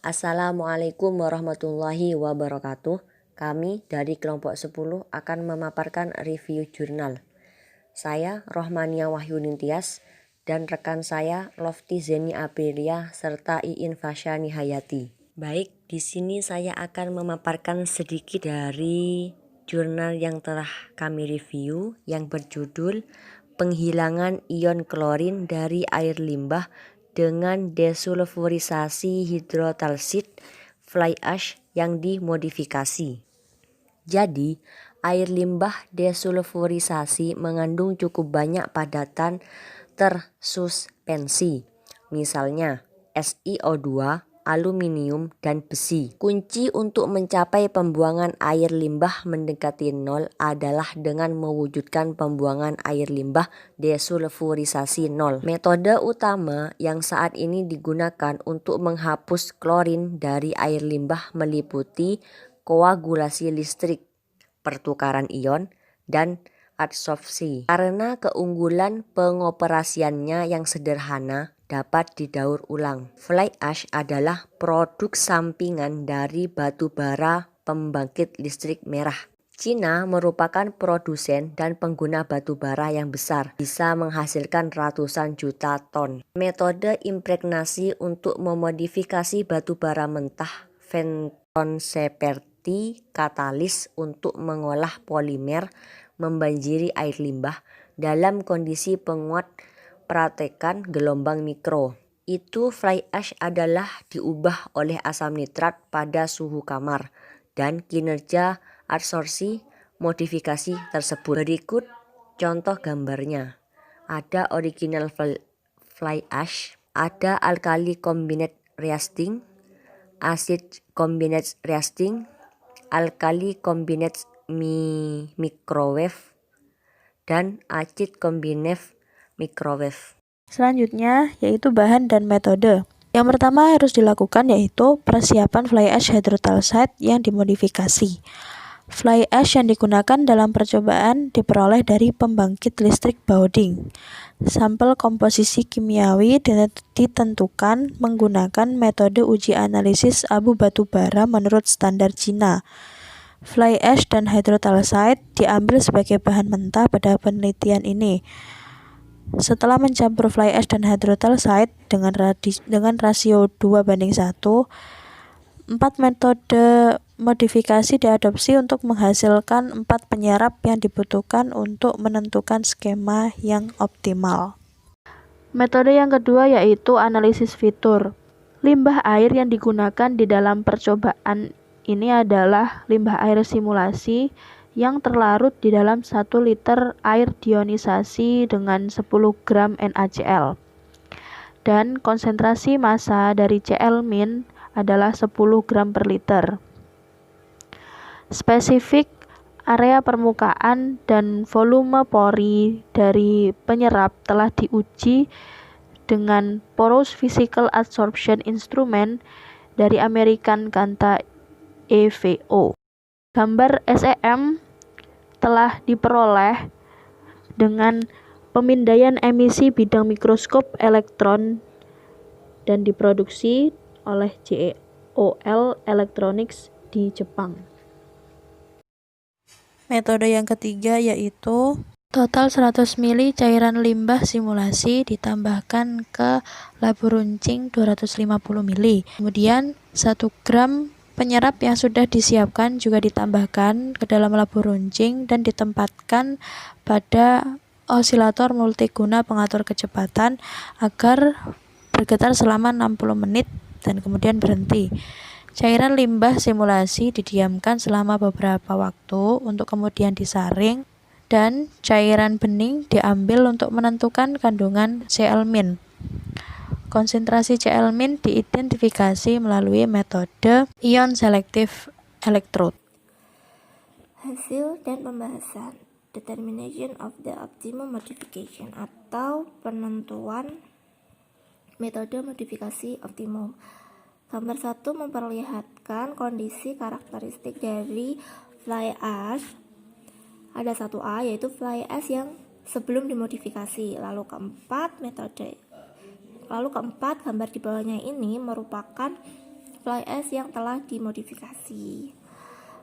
Assalamualaikum warahmatullahi wabarakatuh. Kami dari kelompok 10 akan memaparkan review jurnal. Saya Rohmania Wahyunintias dan rekan saya Lofty Zeni Aprilia serta Iin Fasya Nihayati. Baik, di sini saya akan memaparkan sedikit dari jurnal yang telah kami review yang berjudul Penghilangan ion klorin dari air limbah dengan desulfurisasi hidrotalsid fly ash yang dimodifikasi. Jadi, air limbah desulfurisasi mengandung cukup banyak padatan tersuspensi, misalnya SiO2, aluminium, dan besi. Kunci untuk mencapai pembuangan air limbah mendekati nol adalah dengan mewujudkan pembuangan air limbah desulfurisasi nol. Metode utama yang saat ini digunakan untuk menghapus klorin dari air limbah meliputi koagulasi listrik, pertukaran ion, dan adsorpsi. Karena keunggulan pengoperasiannya yang sederhana, dapat didaur ulang. Fly ash adalah produk sampingan dari batu bara pembangkit listrik merah. Cina merupakan produsen dan pengguna batu bara yang besar, bisa menghasilkan ratusan juta ton. Metode impregnasi untuk memodifikasi batu bara mentah Fenton seperti katalis untuk mengolah polimer membanjiri air limbah dalam kondisi penguat praktekan gelombang mikro. Itu fly ash adalah diubah oleh asam nitrat pada suhu kamar dan kinerja adsorpsi modifikasi tersebut. Berikut contoh gambarnya. Ada original fly ash, ada alkali combinate reacting, acid combinate reacting, alkali combinate microwave, dan acid combinate microwave. Selanjutnya yaitu bahan dan metode. Yang pertama harus dilakukan yaitu persiapan fly ash hydrotalside yang dimodifikasi. Fly ash yang digunakan dalam percobaan diperoleh dari pembangkit listrik Baoding. Sampel komposisi kimiawi ditentukan menggunakan metode uji analisis abu batu bara menurut standar Cina. Fly ash dan hydrotalside diambil sebagai bahan mentah pada penelitian ini. Setelah mencampur fly ash dan hydrotalside dengan rasio 2:1, 4 metode modifikasi diadopsi untuk menghasilkan 4 penyerap yang dibutuhkan untuk menentukan skema yang optimal. Metode yang kedua yaitu analisis fitur. Limbah air yang digunakan di dalam percobaan ini adalah limbah air simulasi yang terlarut di dalam 1 liter air deionisasi dengan 10 gram NaCl. Dan konsentrasi massa dari Cl- adalah 10 gram per liter. Spesifik area permukaan dan volume pori dari penyerap telah diuji dengan Porous Physical Adsorption Instrument dari American Kanta EVO. Gambar SEM telah diperoleh dengan pemindaian emisi bidang mikroskop elektron dan diproduksi oleh JOL Electronics di Jepang. Metode yang ketiga yaitu total 100 ml cairan limbah simulasi ditambahkan ke labu runcing 250 ml. Kemudian 1 gram penyerap yang sudah disiapkan juga ditambahkan ke dalam labu runcing dan ditempatkan pada osilator multiguna pengatur kecepatan agar bergetar selama 60 menit dan kemudian berhenti. Cairan limbah simulasi didiamkan selama beberapa waktu untuk kemudian disaring dan cairan bening diambil untuk menentukan kandungan Cl-. Konsentrasi Cl- diidentifikasi melalui metode ion selective electrode. Hasil dan pembahasan. Determination of the optimum modification atau penentuan metode modifikasi optimum. Gambar 1 memperlihatkan kondisi karakteristik dari fly ash. Ada 1A yaitu fly ash yang sebelum dimodifikasi. Lalu keempat gambar di bawahnya ini merupakan fly ash yang telah dimodifikasi.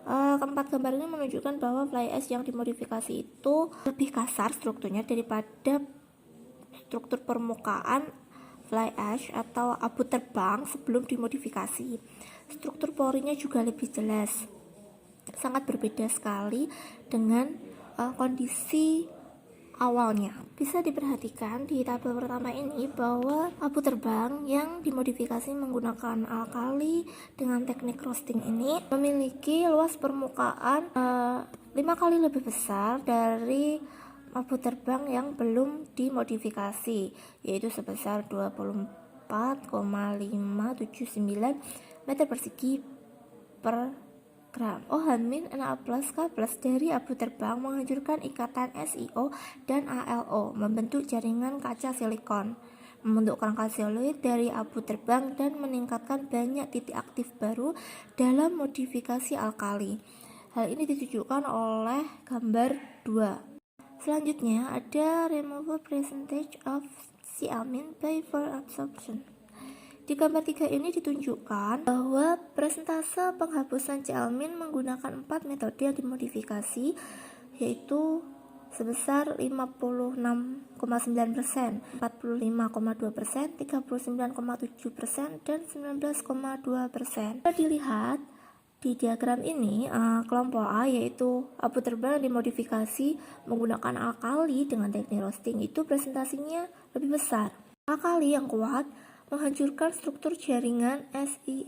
Keempat gambar ini menunjukkan bahwa fly ash yang dimodifikasi itu lebih kasar strukturnya daripada struktur permukaan fly ash atau abu terbang sebelum dimodifikasi. Struktur porinya juga lebih jelas, sangat berbeda sekali dengan kondisi awalnya. Bisa diperhatikan di tabel pertama ini bahwa abu terbang yang dimodifikasi menggunakan alkali dengan teknik roasting ini memiliki luas permukaan 5 kali lebih besar dari abu terbang yang belum dimodifikasi, yaitu sebesar 24,579 meter persegi per gram. OH-Na+K+ dari abu terbang menghancurkan ikatan SiO dan AlO, membentuk jaringan kaca silikon, membentuk kerangka seluloid dari abu terbang dan meningkatkan banyak titik aktif baru dalam modifikasi alkali. Hal ini ditunjukkan oleh gambar 2. Selanjutnya ada removal percentage of C-amine by for absorption. Di gambar 3 ini ditunjukkan bahwa persentase penghapusan C-amine menggunakan 4 metode yang dimodifikasi, yaitu sebesar 56,9%, 45,2%, 39,7%, dan 19,2%. Jika dilihat di diagram ini, kelompok A yaitu abu terbang yang dimodifikasi menggunakan alkali dengan teknik roasting itu presentasinya lebih besar. Alkali yang kuat menghancurkan struktur jaringan Si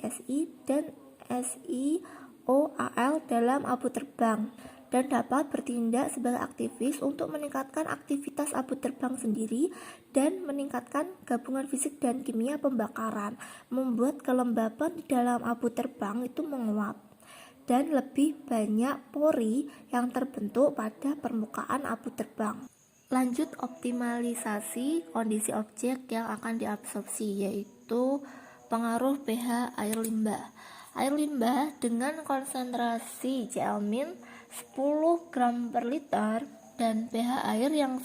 dan SiOAl dalam abu terbang dan dapat bertindak sebagai aktivis untuk meningkatkan aktivitas abu terbang sendiri dan meningkatkan gabungan fisik dan kimia pembakaran, membuat kelembapan di dalam abu terbang itu menguap dan lebih banyak pori yang terbentuk pada permukaan abu terbang. Lanjut optimalisasi kondisi objek yang akan diabsorpsi, yaitu pengaruh pH air limbah. Air limbah dengan konsentrasi C-amine 10 gram per liter dan pH air yang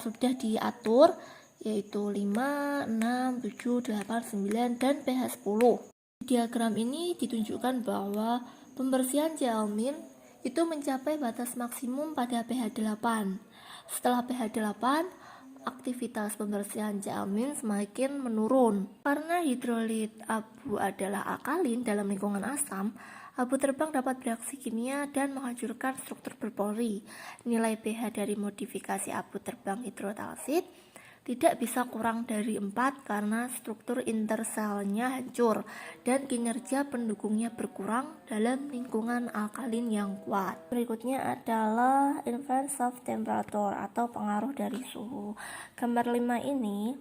sudah diatur, yaitu 5, 6, 7, 8, 9, dan pH 10. Di diagram ini ditunjukkan bahwa pembersihan C-amine itu mencapai batas maksimum pada pH 8. Setelah pH 8, aktivitas pembersihan C-amine semakin menurun. Karena hidrolit abu adalah alkalin dalam lingkungan asam, abu terbang dapat bereaksi kimia dan menghancurkan struktur berpori. Nilai pH dari modifikasi abu terbang hidrotalsit tidak bisa kurang dari 4 karena struktur interselnya hancur dan kinerja pendukungnya berkurang dalam lingkungan alkalin yang kuat. Berikutnya adalah influence of temperature atau pengaruh dari suhu. Gambar 5 ini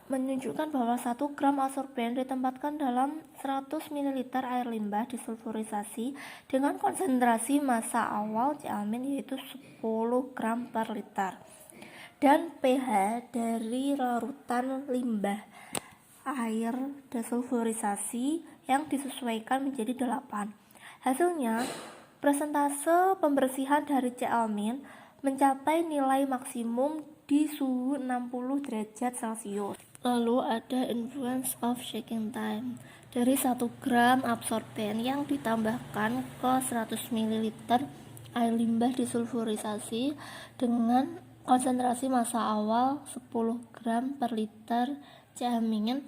menunjukkan bahwa 1 gram absorben ditempatkan dalam 100 ml air limbah disulfurisasi dengan konsentrasi massa awal C-amine yaitu 10 gram per liter. Dan pH dari larutan limbah air desulfurisasi yang disesuaikan menjadi 8. Hasilnya, persentase pembersihan dari C-amine mencapai nilai maksimum di suhu 60 derajat Celcius. Lalu ada influence of shaking time. Dari 1 gram absorben yang ditambahkan ke 100 ml air limbah disulfurisasi dengan konsentrasi massa awal 10 gram per liter C-amine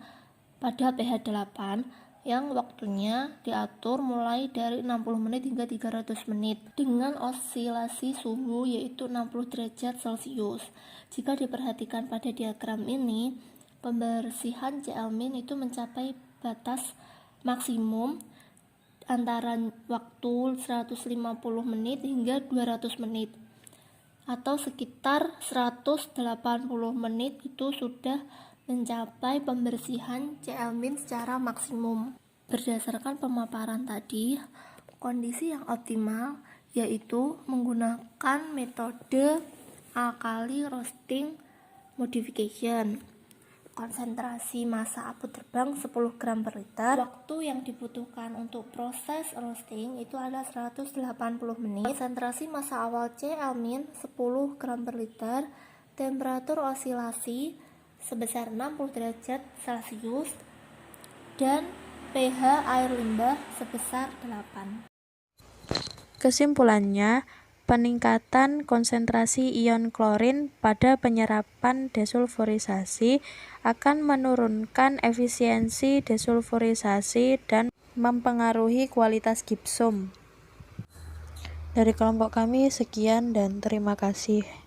pada pH 8 yang waktunya diatur mulai dari 60 menit hingga 300 menit dengan osilasi suhu yaitu 60 derajat Celcius. Jika diperhatikan pada diagram ini, pembersihan C-amine itu mencapai batas maksimum antara waktu 150 menit hingga 200 menit atau sekitar 180 menit itu sudah mencapai pembersihan C-amine secara maksimum. Berdasarkan pemaparan tadi, kondisi yang optimal yaitu menggunakan metode alkali roasting modification. Konsentrasi massa abu terbang 10 gram per liter. Waktu yang dibutuhkan untuk proses roasting itu adalah 180 menit. Konsentrasi massa awal C-amine 10 gram per liter. Temperatur osilasi sebesar 60 derajat Celcius dan pH air limbah sebesar 8. Kesimpulannya, peningkatan konsentrasi ion klorin pada penyerapan desulfurisasi akan menurunkan efisiensi desulfurisasi dan mempengaruhi kualitas gipsum. Dari kelompok kami sekian dan terima kasih.